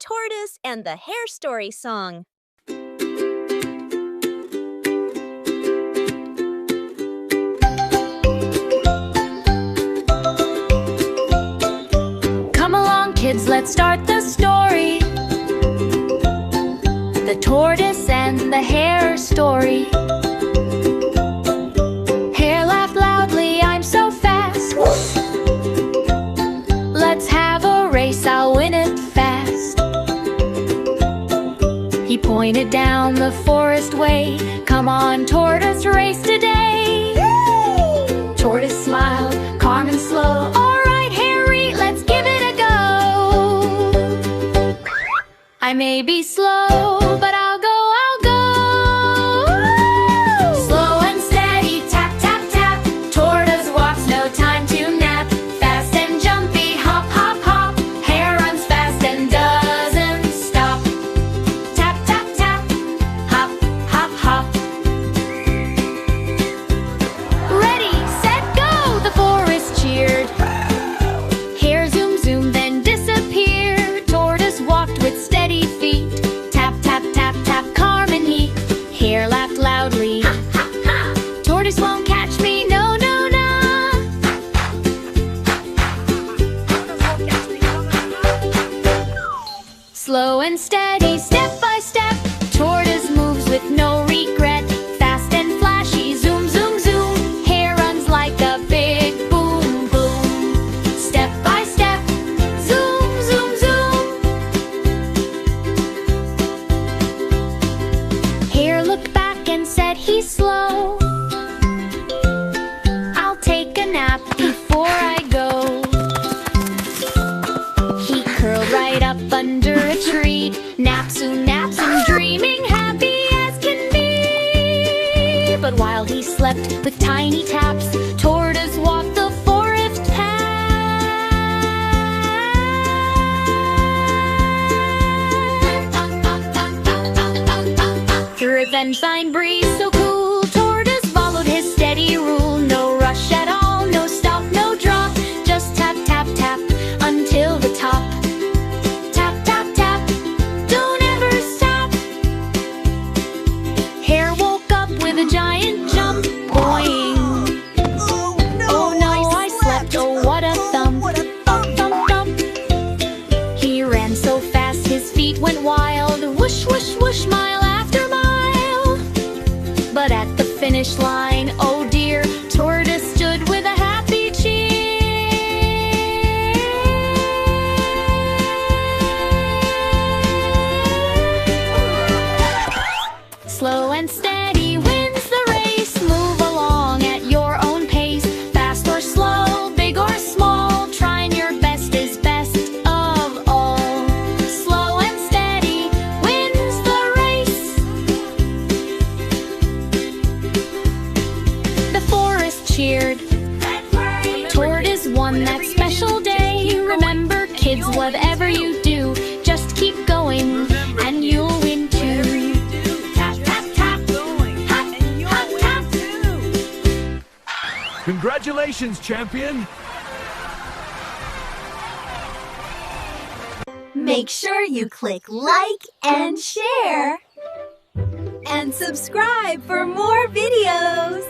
Tortoise and the Hare Story Song. Come along, kids, let's start the story. The tortoise and the hare story. Hare laughed loudly, I'm so fast. Let's have a race, I'll win it fast. He pointed down the forest way. Come on, tortoise, race today. Tortoise smiled, calm and slow. All right, Harry, let's give it a go. I may be slow, but I'll go. Slow and steady, tap, tap, tap. Tortoise walks, no time to nap. Fast and jumpy, hop, hop, hop. Hare runs fast and doesn't stop. Tap, tap, tap, hop, hop, hop. Ready, set, go! The forest cheered. Hare zoom, zoom, then disappeared. Tortoise walked with steady feet. Tap, tap, tap, tap, calm and neat. Hare laughed loudly. Tortoise won't catch me, no, no, no. Slow and steady, step by step. Tortoise moves with no regret. Fast and flashy, zoom, zoom, zoom. Hare runs like a big boom, boom. Step by step, zoom, zoom, zoom. Hare looked back and said he's slow. I'll take a nap before I go. He curled right up under a tree. Naps soon, dreaming happy as can be. But while he slept with tiny taps, Tortoise walked the forest path. Through a then fine breeze so cool, Tortoise followed his steady rule. No rush at all, no stop, no drop. Just tap, tap, tap until the top. Tap, tap, tap, don't ever stop. Hare woke up with a giant jump. Boing. Oh no, I slept, oh what a thump. Thump, thump, thump. He ran so fast his feet went wild. Whoosh, whoosh, whoosh, mile after mile. But at the finish line, oh dear, Tortoise stood with a happy cheer. Slow and steady wins the race. Move along at your own pace. Fast or slow, big or small, trying your best is best of all. Slow and steady wins the race. The forest cheered. Tortoise won that special day. Remember, kids, whatever you do, just keep going and you'll win too. Tap, tap, tap. Hop, hop, tap. Congratulations, champion! Make sure you click like and share. And subscribe for more videos.